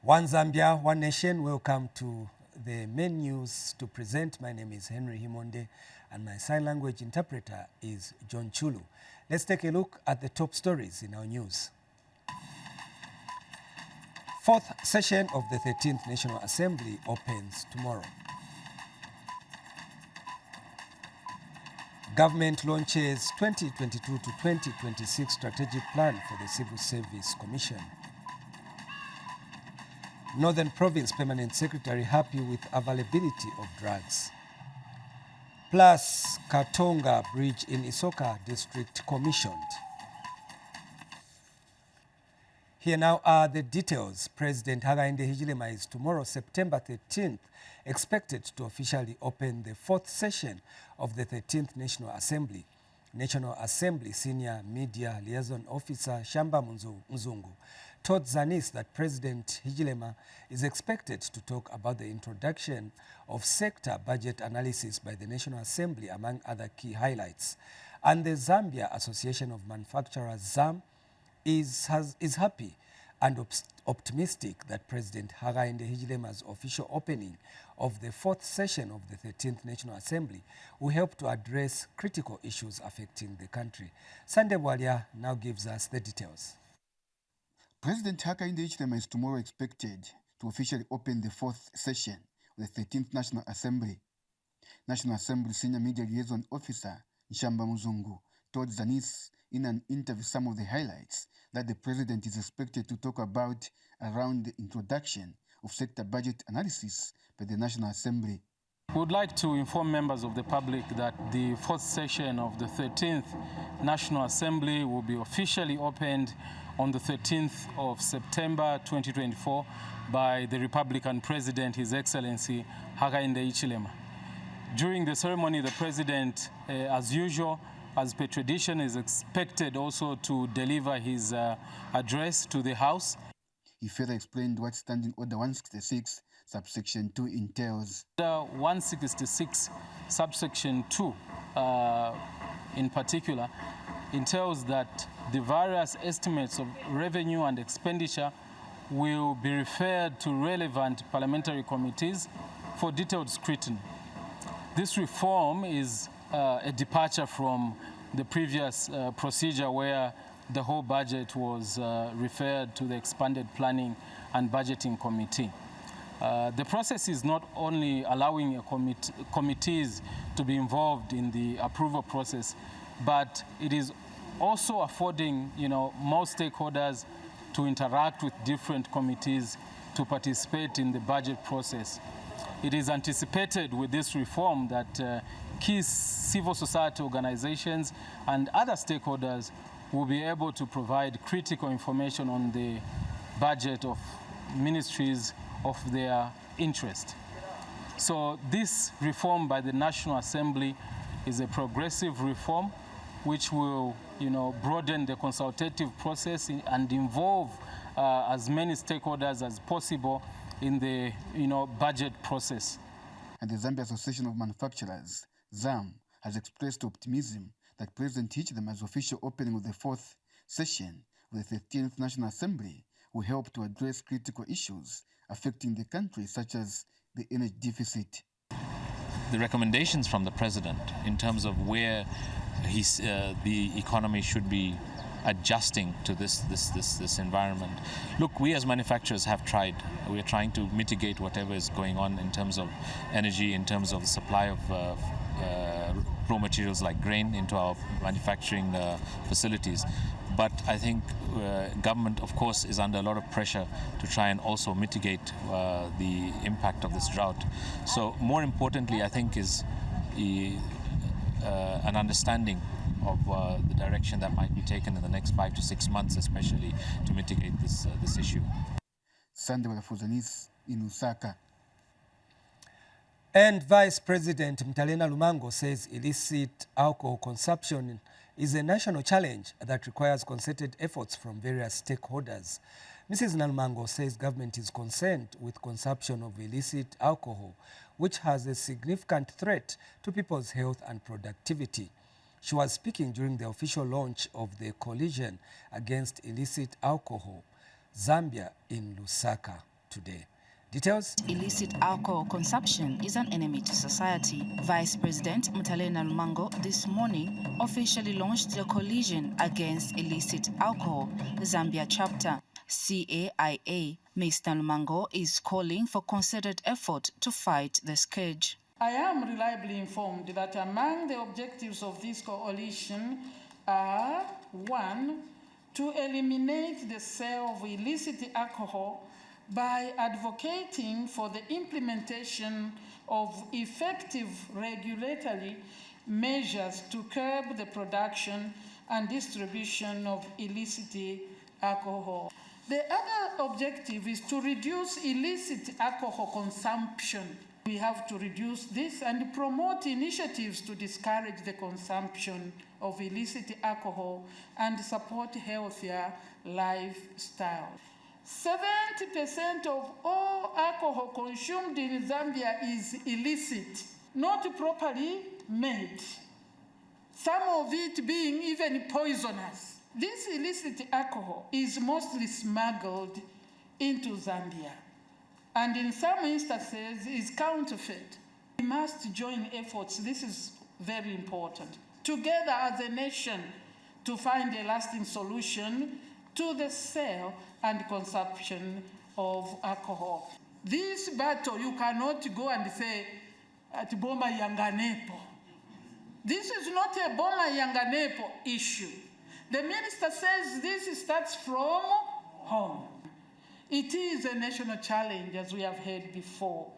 One Zambia, one nation. Welcome to the main news to present. My name is Henry Himonde and my sign language interpreter is John Chulu. Let's take a look at the top stories in our news. Fourth session of the 13th National Assembly opens tomorrow. Government launches 2022 to 2026 strategic plan for the Civil Service Commission. Northern Province Permanent Secretary happy with availability of drugs. Plus, Katonga Bridge in Isoka District commissioned. Here now are the details. President Hakainde Hichilema is tomorrow, September 13th, expected to officially open the fourth session of the 13th National Assembly. National Assembly Senior Media Liaison Officer Shamba Mzungu told Zanis that President Hichilema is expected to talk about the introduction of sector budget analysis by the National Assembly, among other key highlights. And the Zambia Association of Manufacturers, ZAM, is happy and optimistic that President Hakainde Hichilema's official opening of the fourth session of the 13th National Assembly will help to address critical issues affecting the country. Sunday Walia now gives us the details. President Hakainde Hichilema is tomorrow expected to officially open the fourth session of the 13th National Assembly. National Assembly Senior Media Liaison Officer Shamba Mzungu told Zanis in an interview some of the highlights that the president is expected to talk about around the introduction of sector budget analysis by the National Assembly. We would like to inform members of the public that the fourth session of the 13th National Assembly will be officially opened on the 13th of September 2024 by the Republican President, His Excellency Hakainde Hichilema. During the ceremony, the President, as usual, as per tradition, is expected also to deliver his address to the House. He further explained what Standing Order 166, subsection 2 entails. Order 166, subsection 2, in particular, entails that the various estimates of revenue and expenditure will be referred to relevant parliamentary committees for detailed scrutiny. This reform is a departure from the previous procedure where the whole budget was referred to the expanded planning and budgeting committee. The process is not only allowing committees to be involved in the approval process, but it is also affording more stakeholders to interact with different committees to participate in the budget process. It is anticipated with this reform that key civil society organizations and other stakeholders will be able to provide critical information on the budget of ministries of their interest. So this reform by the National Assembly is a progressive reform which will broaden the consultative process and involve as many stakeholders as possible in the budget process. And the Zambia Association of Manufacturers, ZAM, has expressed optimism that President Hichilema's official opening of the fourth session of the 13th National Assembly will help to address critical issues affecting the country, such as the energy deficit. The recommendations from the President in terms of where the economy should be adjusting to this environment. Look, we as manufacturers have tried. We are trying to mitigate whatever is going on in terms of energy, in terms of the supply of raw materials like grain into our manufacturing facilities. But I think government, of course, is under a lot of pressure to try and also mitigate the impact of this drought. So more importantly, I think, is an understanding of the direction that might be taken in the next 5 to 6 months, especially to mitigate this issue. Sunday for Zanis in Lusaka. And Vice President Mtalena Lumango says illicit alcohol consumption is a national challenge that requires concerted efforts from various stakeholders. Mrs. Nalumango says government is concerned with consumption of illicit alcohol, which has a significant threat to people's health and productivity. She was speaking during the official launch of the Coalition Against Illicit Alcohol, Zambia in Lusaka. today. Details? Illicit alcohol consumption is an enemy to society. Vice President Mwanawasa this morning officially launched the Coalition Against Illicit Alcohol, Zambia chapter, CAIA. Mr. Mwanawasa is calling for concerted effort to fight the scourge. I am reliably informed that among the objectives of this coalition are 1. To eliminate the sale of illicit alcohol by advocating for the implementation of effective regulatory measures to curb the production and distribution of illicit alcohol. The other objective is to reduce illicit alcohol consumption. We have to reduce this and promote initiatives to discourage the consumption of illicit alcohol and support healthier lifestyle. 70% of all alcohol consumed in Zambia is illicit, not properly made, some of it being even poisonous. This illicit alcohol is mostly smuggled into Zambia, and in some instances is counterfeit. We must join efforts, this is very important, together as a nation to find a lasting solution to the sale and consumption of alcohol. This battle, you cannot go and say, at Boma Yanganepo. This is not a Boma Yanganepo issue. The minister says this starts from home. It is a national challenge, as we have heard before,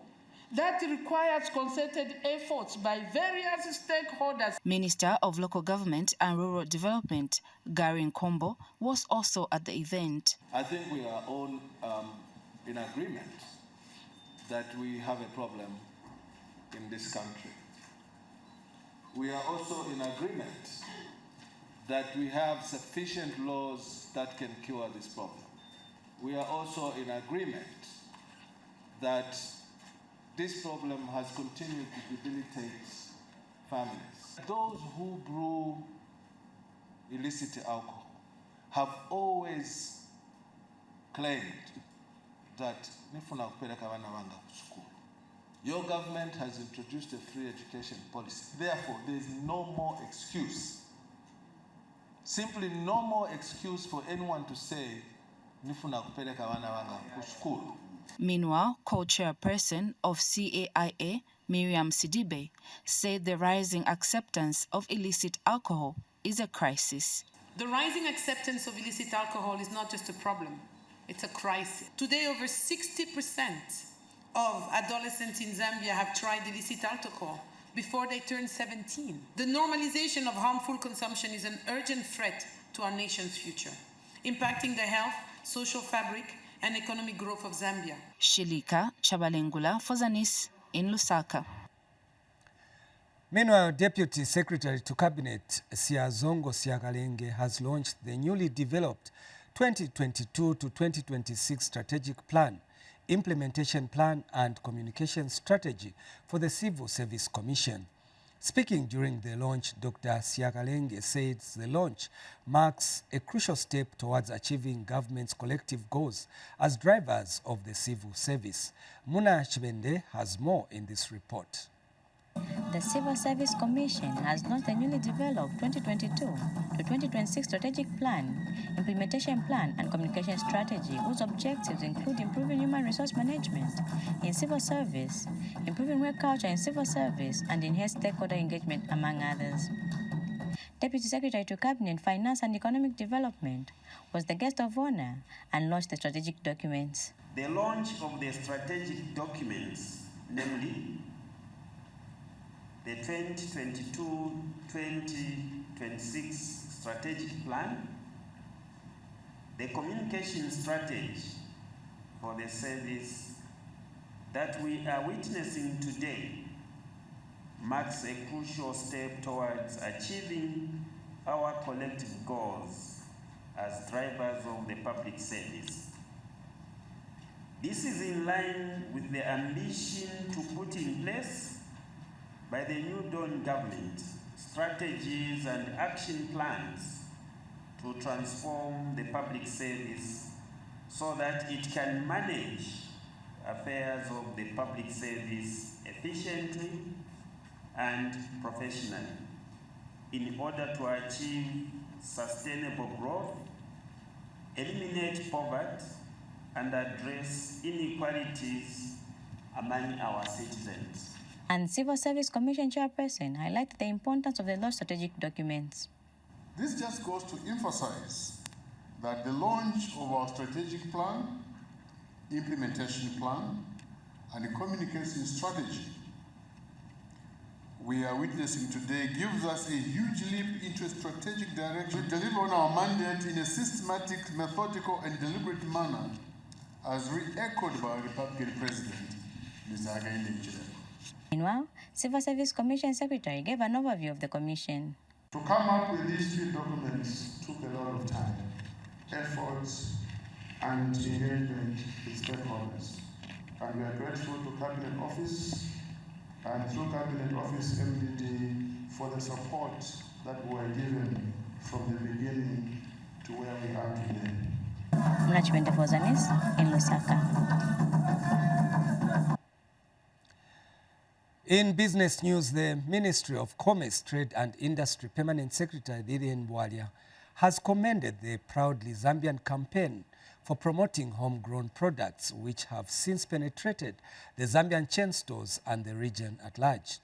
that requires concerted efforts by various stakeholders. Minister of Local Government and Rural Development, Gary Nkombo, was also at the event. I think we are all in agreement that we have a problem in this country. We are also in agreement that we have sufficient laws that can cure this problem. We are also in agreement that this problem has continued to debilitate families. Those who brew illicit alcohol have always claimed that your government has introduced a free education policy. Therefore, there is no more excuse, simply no more excuse for anyone to say school. Meanwhile, co-chairperson of CAIA, Miriam Sidibe, said the rising acceptance of illicit alcohol is a crisis. The rising acceptance of illicit alcohol is not just a problem, it's a crisis. Today, over 60% of adolescents in Zambia have tried illicit alcohol before they turn 17. The normalization of harmful consumption is an urgent threat to our nation's future, impacting the health, social fabric, and economic growth of Zambia. Shilika Chabalengula for Zanis in Lusaka. Meanwhile, Deputy Secretary to Cabinet Zongo Siakalenge has launched the newly developed 2022 to 2026 Strategic Plan, Implementation Plan and Communication Strategy for the Civil Service Commission. Speaking during the launch, Dr. Siakalenge said the launch marks a crucial step towards achieving government's collective goals as drivers of the civil service. Muna Chibende has more in this report. The Civil Service Commission has launched the newly developed 2022 to 2026 Strategic Plan, Implementation Plan and Communication Strategy, whose objectives include improving human resource management in civil service, improving work culture in civil service, and enhanced stakeholder engagement, among others. Deputy Secretary to Cabinet, Finance and Economic Development was the guest of honor and launched the strategic documents. The launch of the strategic documents, namely the 2022-2026 Strategic Plan, the Communication Strategy for the service that we are witnessing today, marks a crucial step towards achieving our collective goals as drivers of the public service. This is in line with the ambition to put in place by the new Dawn government strategies and action plans to transform the public service so that it can manage affairs of the public service efficiently and professionally in order to achieve sustainable growth, eliminate poverty, and address inequalities among our citizens. And Civil Service Commission Chairperson highlighted the importance of the launch strategic documents. This just goes to emphasize that the launch of our strategic plan, implementation plan, and the communication strategy we are witnessing today gives us a huge leap into a strategic direction to deliver on our mandate in a systematic, methodical, and deliberate manner, as re-echoed by our Republican President, Mr. Hakainde Hichilema. Meanwhile, Civil Service Commission Secretary gave an overview of the commission. To come up with these three documents took a lot of time, efforts, and engagement with stakeholders. And we are grateful to Cabinet Office and through Cabinet Office MDD for the support that we were given from the beginning to where we are today. Management for Zanis in Lusaka. In business news, the Ministry of Commerce, Trade and Industry Permanent Secretary Lilian Bwalia has commended the Proudly Zambian campaign for promoting homegrown products, which have since penetrated the Zambian chain stores and the region at large.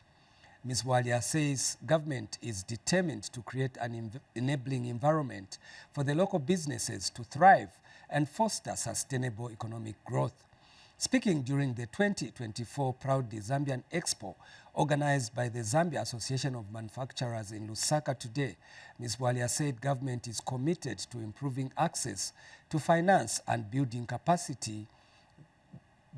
Ms. Bwalia says government is determined to create an enabling environment for the local businesses to thrive and foster sustainable economic growth. Speaking during the 2024 Proudly Zambian Expo, organized by the Zambia Association of Manufacturers in Lusaka today, Ms. Bwalia said government is committed to improving access to finance and building capacity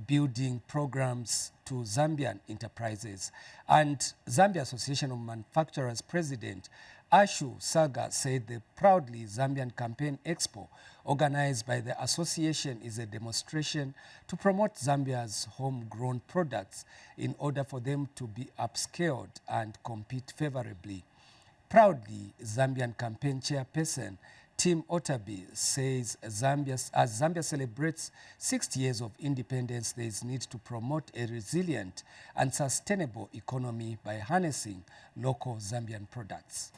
building programs to Zambian enterprises. And Zambia Association of Manufacturers President Ashu Saga said the Proudly Zambian Campaign Expo organized by the association is a demonstration to promote Zambia's homegrown products in order for them to be upscaled and compete favorably. Proudly Zambian Campaign Chairperson Tim Otabi says as Zambia celebrates 60 years of independence, there is need to promote a resilient and sustainable economy by harnessing local Zambian products.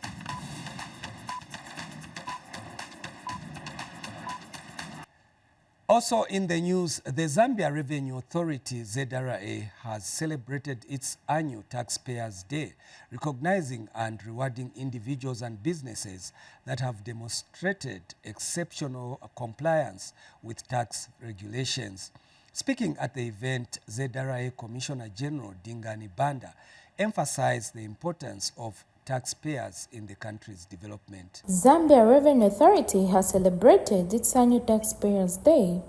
Also in the news, the Zambia Revenue Authority ZRA has celebrated its annual Taxpayers Day, recognizing and rewarding individuals and businesses that have demonstrated exceptional compliance with tax regulations. Speaking at the event, ZRA Commissioner General Dingani Banda emphasized the importance of taxpayers in the country's development. Zambia Revenue Authority has celebrated its annual Taxpayers Day.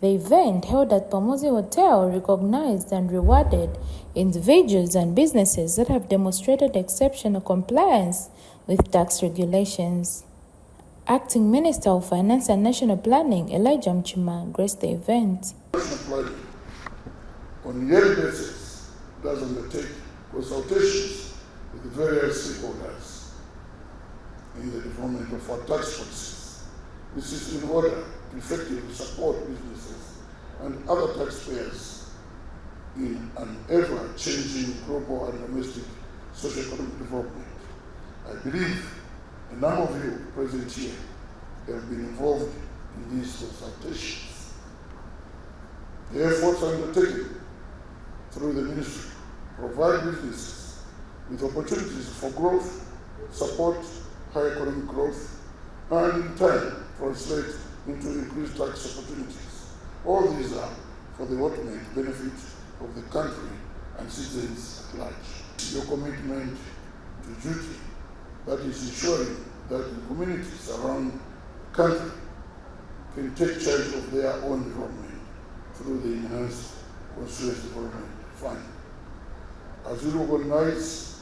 The event held at Pamozi Hotel recognized and rewarded individuals and businesses that have demonstrated exceptional compliance with tax regulations. Acting Minister of Finance and National Planning, Elijah Mchima, graced the event. On a yearly basis, does undertake consultations with the various stakeholders in the development of our tax policies. This is in order to effectively support businesses and other taxpayers in an ever-changing global and domestic socio-economic development. I believe a number of you present here have been involved in these consultations. The efforts undertaken through the ministry provide businesses with opportunities for growth, support high economic growth, and in turn translate into increased tax opportunities. All these are for the ultimate benefit of the country and citizens at large. Your commitment to duty, that is ensuring that the communities around the country can take charge of their own development through the enhanced Constituency Development Fund. As we recognize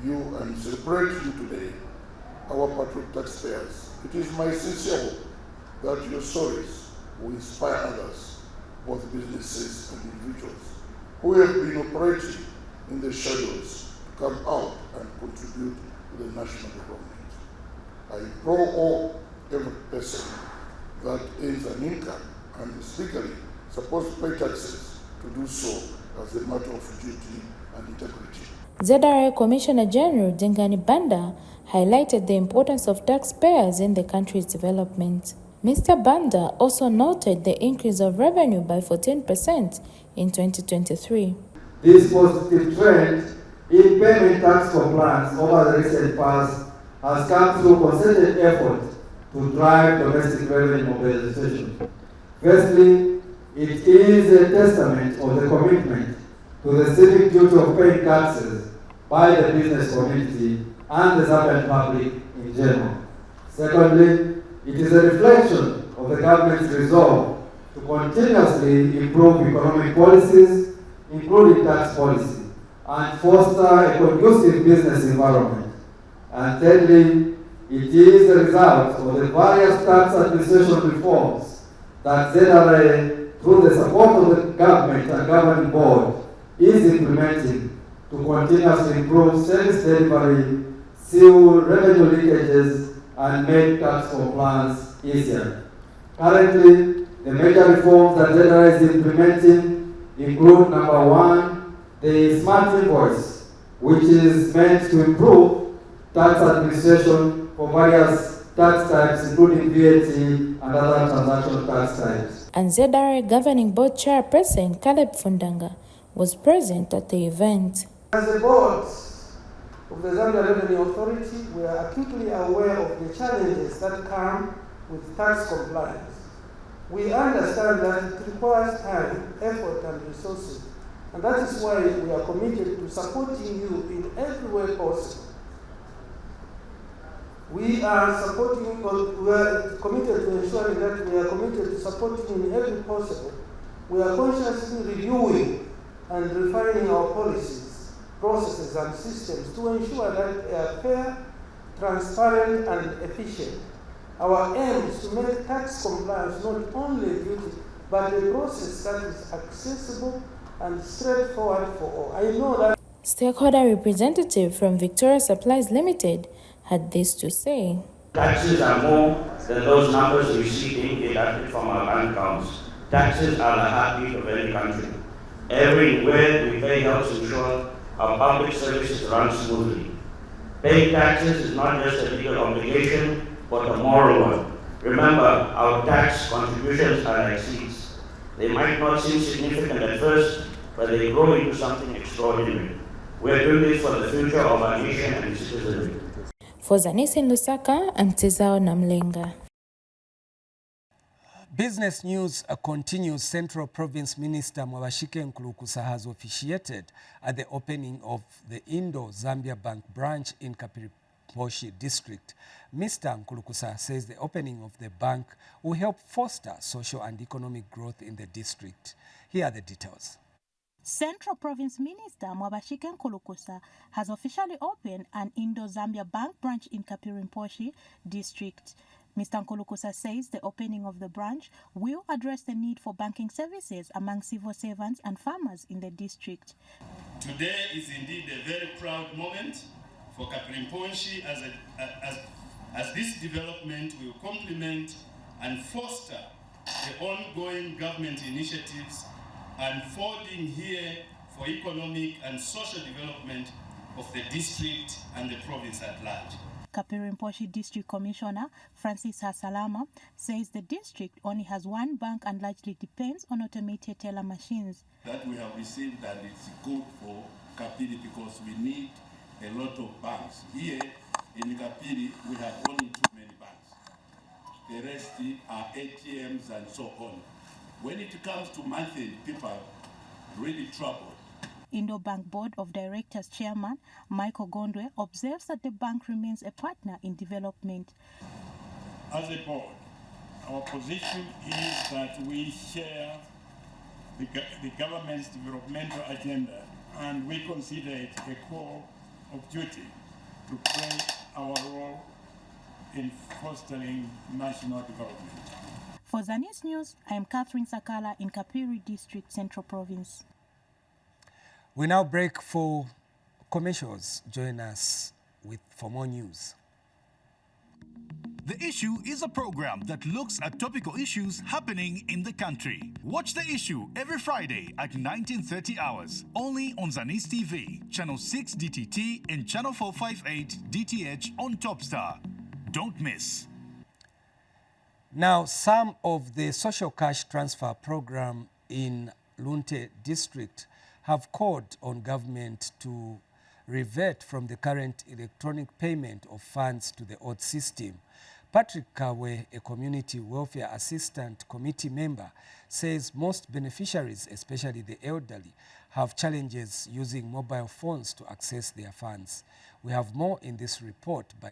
you and celebrate you today, our patriot taxpayers, it is my sincere hope that your stories will inspire others, both businesses and individuals, who have been operating in the shadows to come out and contribute to the national development. I implore every person that earns an income and is legally supposed to pay taxes to do so as a matter of duty and integrity. ZRA Commissioner General Dingani Banda highlighted the importance of taxpayers in the country's development. Mr. Banda also noted the increase of revenue by 14% in 2023. This positive trend in payment tax compliance over the recent past has come through concerted effort to drive domestic revenue mobilization. Firstly, it is a testament of the commitment to the civic duty of paying taxes by the business community and the Zambian public in general. Secondly, it is a reflection of the government's resolve to continuously improve economic policies, including tax policy, and foster a conducive business environment. And thirdly, it is a result of the various tax administration reforms that ZRA, through the support of the government and governing board, is implementing to continuously improve service delivery, seal revenue leakages, and make tax compliance easier. Currently, the major reforms that ZRA is implementing include number one, the smart invoice, which is meant to improve tax administration for various tax types, including VAT and other transaction tax types. And ZRA Governing Board Chairperson Caleb Fundanga was present at the event. As a board of the Zambia Revenue Authority, we are acutely aware of the challenges that come with tax compliance. We understand that it requires time, effort, and resources, and that is why we are committed to supporting you in every way possible. We are committed to ensuring that we are committed to supporting in every possible. We are consciously reviewing and refining our policies, processes, and systems to ensure that they are fair, transparent, and efficient. Our aim is to make tax compliance not only a duty, but a process that is accessible and straightforward for all. I know that Stakeholder representative from Victoria Supplies Limited had this to say. Taxes are more than those numbers we see being deducted from our bank accounts. Taxes are the heartbeat of any country. Everywhere we pay helps ensure our public services run smoothly. Paying taxes is not just a legal obligation, but a moral one. Remember, our tax contributions are like seeds. They might not seem significant at first, but they grow into something extraordinary. We are doing this for the future of our nation and its citizenry. For Zanis in Lusaka, I'm Tizao Namlenga. Business news continues. Central Province Minister Mwanawasa Kusa has officiated at the opening of the Indo Zambia Bank branch in Lun District. Mr. Kusa says the opening of the bank will help foster social and economic growth in the district. Here are the details. Central Province Minister Mwanawasa Kusa has officially opened an Indo Zambia Bank branch in Lun District. Mr. Kusa says the opening of the branch will address the need for banking services among civil servants and farmers in the district. Today is indeed a very proud moment for Lun as this development will complement and foster the ongoing government initiatives unfolding here for economic and social development of the district and the province at large. Lun District Commissioner Francis Hasalama says the district only has one bank and largely depends on automated teller machines. That we have received, and it's good for Kapiri because we need a lot of banks. Here in Kapiri we have only too many banks. The rest are ATMs and so on. When it comes to monthly, people are really troubled. Indo Bank Board of Directors Chairman Michael Gondwe observes that the bank remains a partner in development. As a board, our position is that we share the government's developmental agenda, and we consider it a core of duty to play our role in fostering national development. For Zanis News, I am Catherine Sakala in Kapiri District, Central Province. We now break for commercials. Join us for more news. The Issue is a program that looks at topical issues happening in the country. Watch The Issue every Friday at 19:30 hours, only on Zanis TV, Channel 6 DTT and Channel 458 DTH on Topsatr. Don't miss. Now, some of the social cash transfer program in Lun District have called on government to revert from the current electronic payment of funds to the old system. Patrick Kawe, a community welfare assistant committee member, says most beneficiaries, especially the elderly, have challenges using mobile phones to access their funds. We have more in this report by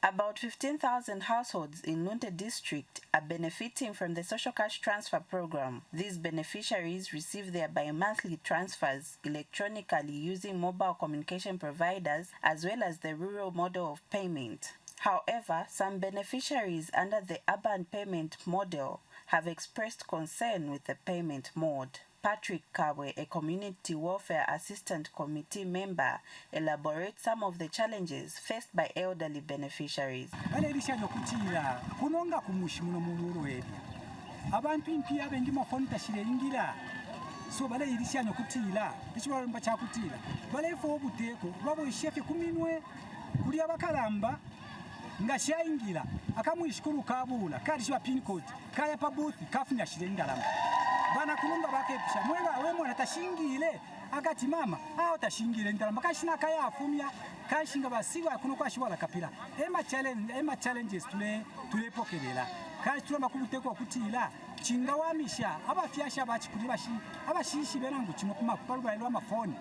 About 15,000 households in Lun District are benefiting from the social cash transfer program. These beneficiaries receive their bi-monthly transfers electronically using mobile communication providers as well as the rural model of payment. However, some beneficiaries under the urban payment model have expressed concern with the payment mode. Patrick Kawe, a community welfare assistant committee member, elaborates some of the challenges faced by elderly beneficiaries. So bale ilishanyo kutila ichwa mba cha kutila bale ifo obuteko lwabo ishefe kuminwe kuli abakalamba ngashaingira akamwishukuru kabula kali shwa pin code kaya pa booth kafunya shilingi alamba bana kulumba bakepisha mwenga wemwe atashingile akati mama hao tashingile ndalamba kashina kaya afumya kashinga basiwa kuno kwashwala kapira ema challenges tulepokelela kashi tulamba kubuteko kutila chingawamisha abafyasha bachikuli abashishi benangu chino kuma kupalubalwa amafoni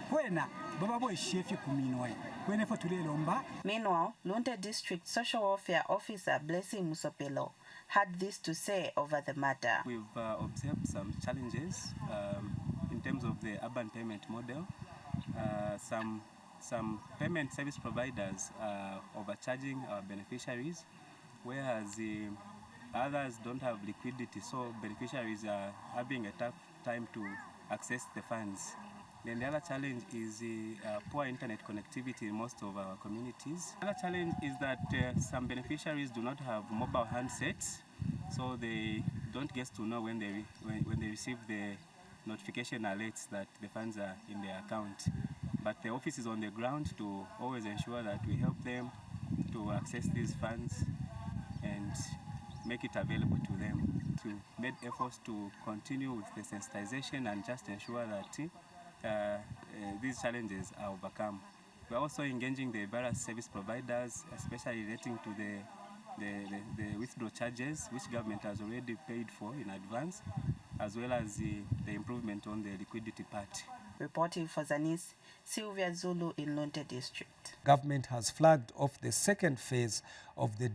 kwena baba boy shefi kuminwe kwene fo tulelomba. Meanwhile, Lun District Social Welfare Officer Blessing Musopelo had this to say over the matter. We've observed some challenges in terms of the urban payment model. Some payment service providers are overcharging our beneficiaries, whereas others don't have liquidity, so beneficiaries are having a tough time to access the funds. Then the other challenge is poor internet connectivity in most of our communities. Another challenge is that some beneficiaries do not have mobile handsets, so they don't get to know when they receive the notification alerts that the funds are in their account. But the office is on the ground to always ensure that we help them to access these funds and make it available to them. To make efforts to continue with the sensitization and just ensure that these challenges are overcome. We're also engaging the various service providers, especially relating to the withdrawal charges, which government has already paid for in advance, as well as the improvement on the liquidity part. Reporting for Zanis, Sylvia Zulu in Lun District. Government has flagged off the second phase of the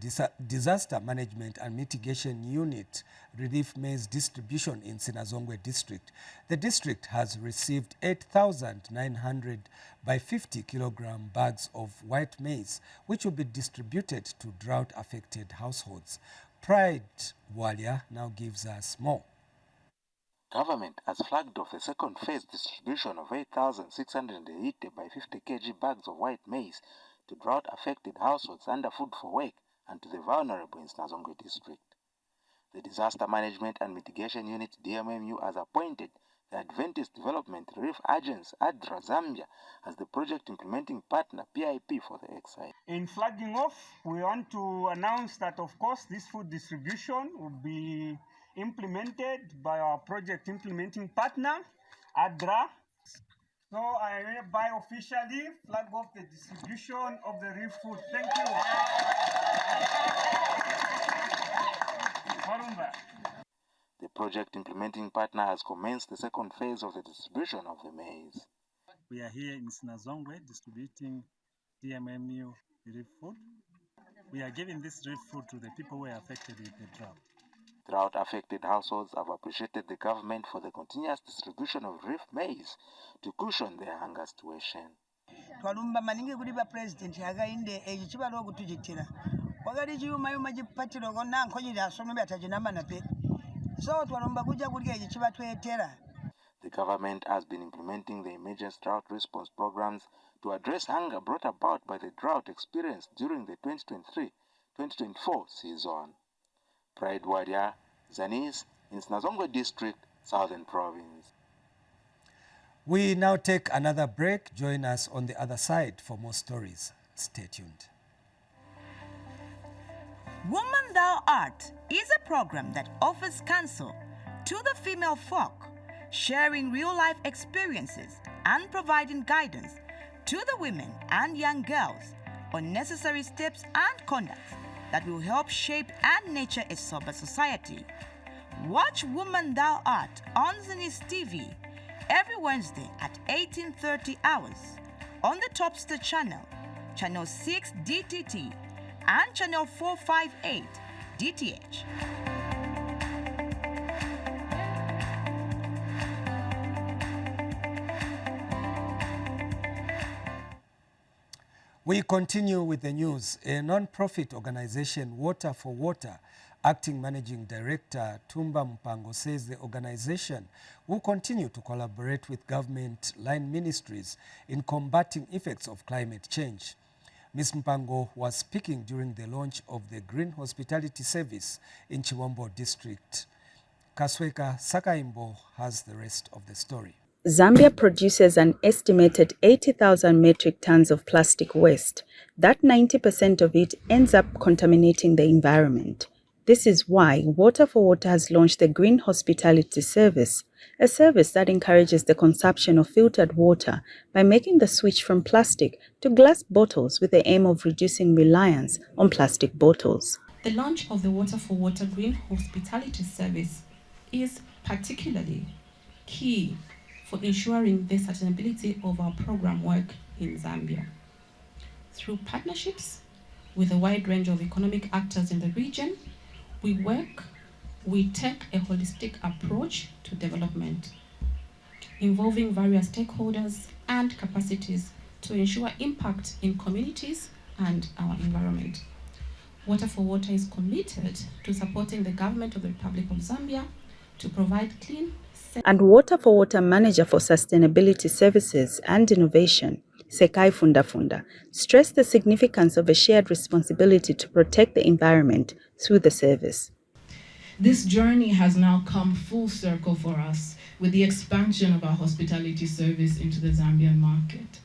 Disaster Management and Mitigation Unit relief maize distribution in Sinazongwe District. The district has received 8,900 by 50 kilogram bags of white maize, which will be distributed to drought-affected households. Pride Walia now gives us more. Government has flagged off the second phase distribution of 8,680 by 50 kg bags of white maize to drought-affected households under Food for Work and to the vulnerable in Sinazongwe District. The Disaster Management and Mitigation Unit DMMU has appointed the Adventist Development Relief Agency ZRA Zambia as the project implementing partner PIP for the exercise. In flagging off, we want to announce that, of course, this food distribution will be implemented by our project implementing partner, ZRA. So I hereby officially flag off the distribution of the relief food. Thank you. The project implementing partner has commenced the second phase of the distribution of the maize. We are here in Sinazongwe distributing DMMU relief food. We are giving this relief food to the people who are affected with the drought. Drought-affected households have appreciated the government for the continuous distribution of relief maize to cushion their hunger situation. Twalumba maningi kuli ba president hagainde ekichibalo okutujitira wagali chiyuma yuma chipatiro konna nkonyira asome batajinama na pe so twalumba kuja kuli ekichibatwetera. The government has been implementing the emergency drought response programs to address hunger brought about by the drought experienced during the 2024 season. Pride Warrior, Zanis, in Zongo District, Southern Province. We now take another break. Join us on the other side for more stories. Stay tuned. Woman Thou Art is a program that offers counsel to the female folk, sharing real-life experiences and providing guidance to the women and young girls on necessary steps and conducts that will help shape and nurture a sober society. Watch Woman Thou Art on Zanis TV every Wednesday at 18:30 hours on the Topsatr channel, channel 6 DTT, and channel 458 DTH. We continue with the news. A non-profit organization, Water for Water, Acting Managing Director Tumba Mpango says the organization will continue to collaborate with government line ministries in combating effects of climate change. Ms. Mpango was speaking during the launch of the Green Hospitality Service in Chiwambo District. Kasweka Sakaimbo has the rest of the story. Zambia produces an estimated 80,000 metric tons of plastic waste. That 90% of it ends up contaminating the environment. This is why Water for Water has launched the Green Hospitality Service, a service that encourages the consumption of filtered water by making the switch from plastic to glass bottles with the aim of reducing reliance on plastic bottles. The launch of the Water for Water Green Hospitality Service is particularly key for ensuring the sustainability of our program work in Zambia. Through partnerships with a wide range of economic actors in the region, we take a holistic approach to development, involving various stakeholders and capacities to ensure impact in communities and our environment. Water for Water is committed to supporting the government of the Republic of Zambia to provide clean, and Water for Water Manager for Sustainability Services and Innovation, Sekai Fundafunda, stressed the significance of a shared responsibility to protect the environment through the service. This journey has now come full circle for us with the expansion of our hospitality service into the Zambian market.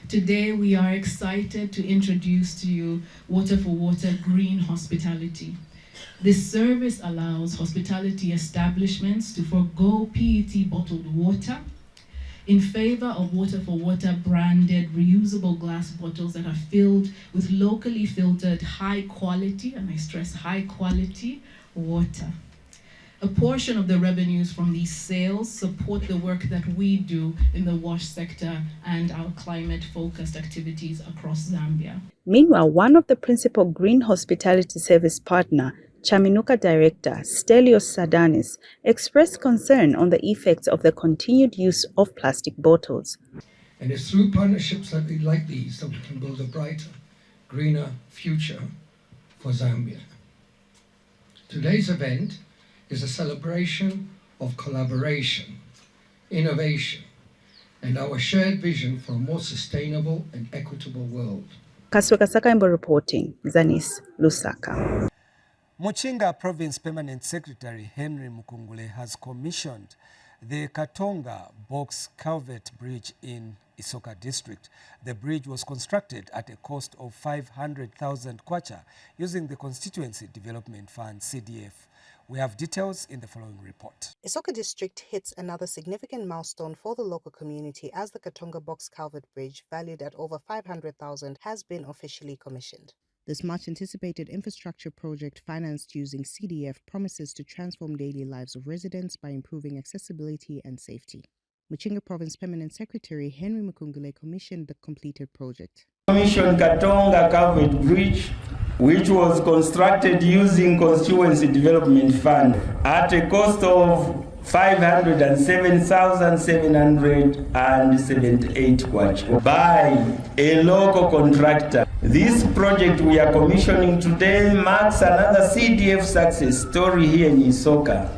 Today, we are excited to introduce to you Water for Water Green Hospitality. This service allows hospitality establishments to forego PET bottled water in favor of Water for Water branded reusable glass bottles that are filled with locally filtered high quality, and I stress high quality, water. A portion of the revenues from these sales support the work that we do in the wash sector and our climate-focused activities across Zambia. Meanwhile, one of the principal Green Hospitality Service partner, Chaminuka Director Stelios Sadanis, expressed concern on the effects of the continued use of plastic bottles. And it's through partnerships like these that we can build a brighter, greener future for Zambia. Today's event is a celebration of collaboration, innovation, and our shared vision for a more sustainable and equitable world. Kasweka Sakaimbo reporting, Zanis, Lusaka. Muchinga Province Permanent Secretary Henry Mukungule has commissioned the Katonga Box Culvert Bridge in Isoka District. The bridge was constructed at a cost of 500,000 kwacha using the Constituency Development Fund, CDF. We have details in the following report. Isoka District hits another significant milestone for the local community as the Katonga Box Culvert Bridge, valued at over 500,000, has been officially commissioned. This much-anticipated infrastructure project, financed using CDF, promises to transform daily lives of residents by improving accessibility and safety. Muchinga Province Permanent Secretary Henry Mukungule commissioned the completed project. Commissioned Katonga Culvert Bridge, which was constructed using Constituency Development Fund at a cost of 507,778 kwacha by a local contractor. This project we are commissioning today marks another CDF success story here in Isoka,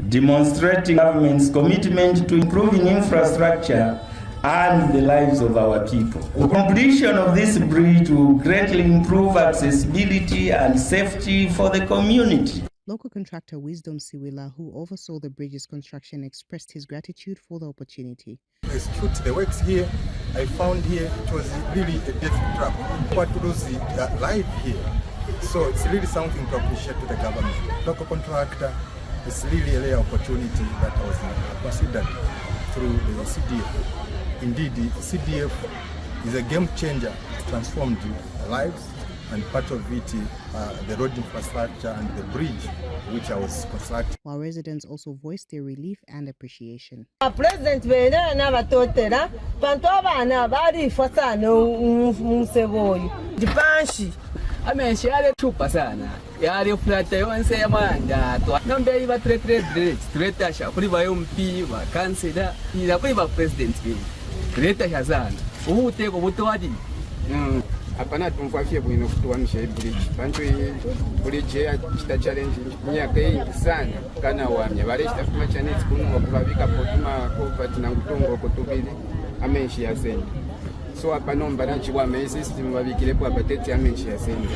demonstrating government's commitment to improving infrastructure and the lives of our people. The completion of this bridge will greatly improve accessibility and safety for the community. Local contractor Wisdom Siwila, who oversaw the bridge's construction, expressed his gratitude for the opportunity. Execute the works here. I found here it was really a death trap. What to lose the life here. So it's really something to appreciate to the government. Local contractor is really a rare opportunity that was considered through the CDF. Indeed, the CDF is a game changer. It transformed lives, and part of it, the road infrastructure and the bridge which I was constructing. While residents also voiced their relief and appreciation. President Mwanawasa pantobana bari fotano mseboyi dipanshi amenshi yale chupa sana yale flata yonse yamanda to nambeli ba treta sha kuri bayo mpi ba kansela ila kuri ba president bi treta sha sana ubuteko butwadi apana tumfafie bwino kutuamisha bridge bantu bridge ya chita challenge myaka hii sana kana wamye bale chitafuma chaneti kuno kubabika potuma ko na ngutongo kutubili amenshi ya sende so apanomba na chiwame system babikirepo abatete amenshi ya sende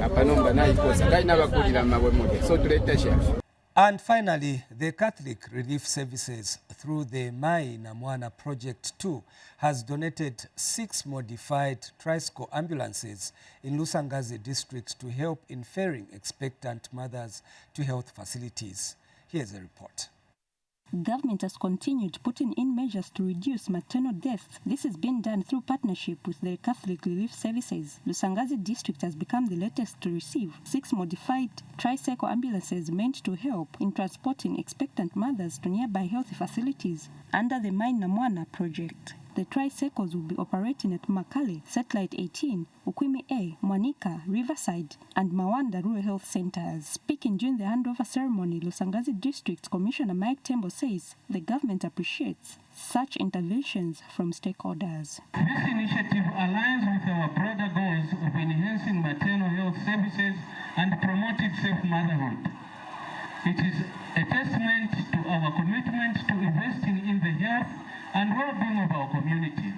apanomba na ikosa kai nabakulira mabwe moja so tuleta shafi. And finally, the Catholic Relief Services through the Mai na Mwana Project 2 has donated 6 modified tricycle ambulances in Lusangazi District to help in ferrying expectant mothers to health facilities. Here's a report. Government has continued putting in measures to reduce maternal deaths. This has been done through partnership with the Catholic Relief Services. Lusangazi District has become the latest to receive 6 modified tricycle ambulances meant to help in transporting expectant mothers to nearby health facilities under the Mai na Mwana project. The tricycles will be operating at Makale, Satellite 18, Ukwimi A, Mwanika, Riverside, and Mawanda Rural Health Centers. Speaking during the handover ceremony, Lusangazi District Commissioner Mike Tembo says the government appreciates such interventions from stakeholders. This initiative aligns with our broader goals of enhancing maternal health services and promoting safe motherhood. It is a testament to our commitment to investing in the health and well-being of our community.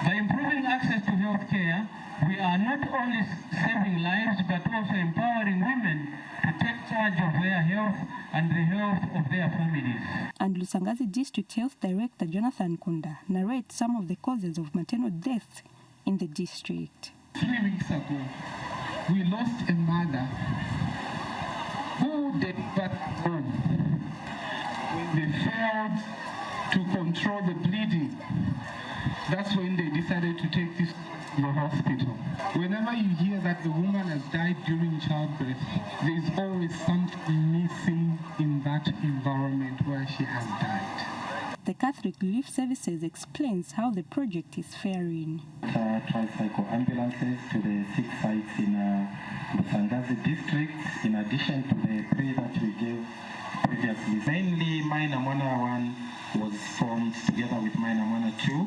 By improving access to health care, we are not only saving lives but also empowering women to take charge of their health and the health of their families. And Lusangazi District Health Director Jonathan Kunda narrates some of the causes of maternal death in the district. 3 weeks ago, we lost a mother who did birth home when they failed to control the bleeding. That's when they decided to take this to the hospital. Whenever you hear that the woman has died during childbirth, there is always something missing in that environment where she has died. The Catholic Relief Services explains how the project is faring. Tricycle ambulances to the 6 sites in Lusangazi District, in addition to the 3 that we gave previously. Mainly, Mai na Mwana 1 was formed together with Mai na Mwana 2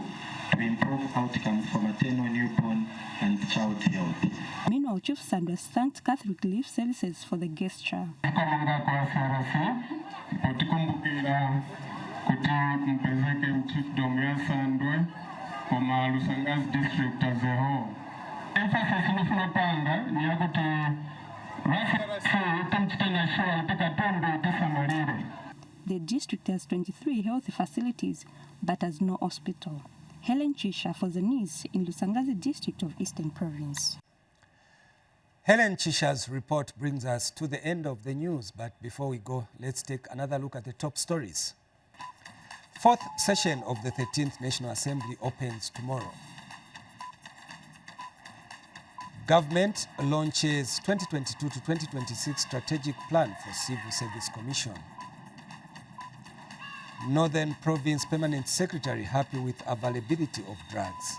to improve outcomes for maternal, newborn, and child health. Meanwhile, Chief Sanders thanked Catholic Relief Services for the gesture. Lusangazi District as a whole. Emphasis tunapanga ni ya The district has 23 health facilities but has no hospital. Helen Chisha for Zanis in Lusangazi District of Eastern Province. Helen Chisha's report brings us to the end of the news, but before we go, let's take another look at the top stories. 4th session of the 13th National Assembly opens tomorrow. Government launches 2022 to 2026 strategic plan for Civil Service Commission. Northern Province Permanent Secretary happy with availability of drugs.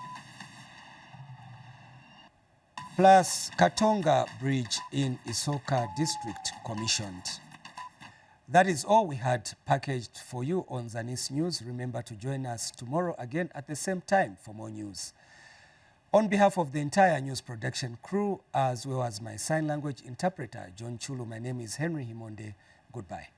Plus, Katonga Bridge in Isoka District commissioned. That is all we had packaged for you on Zanis News. Remember to join us tomorrow again at the same time for more news. On behalf of the entire news production crew, as well as my sign language interpreter, John Chulu, my name is Henry Himonde. Goodbye.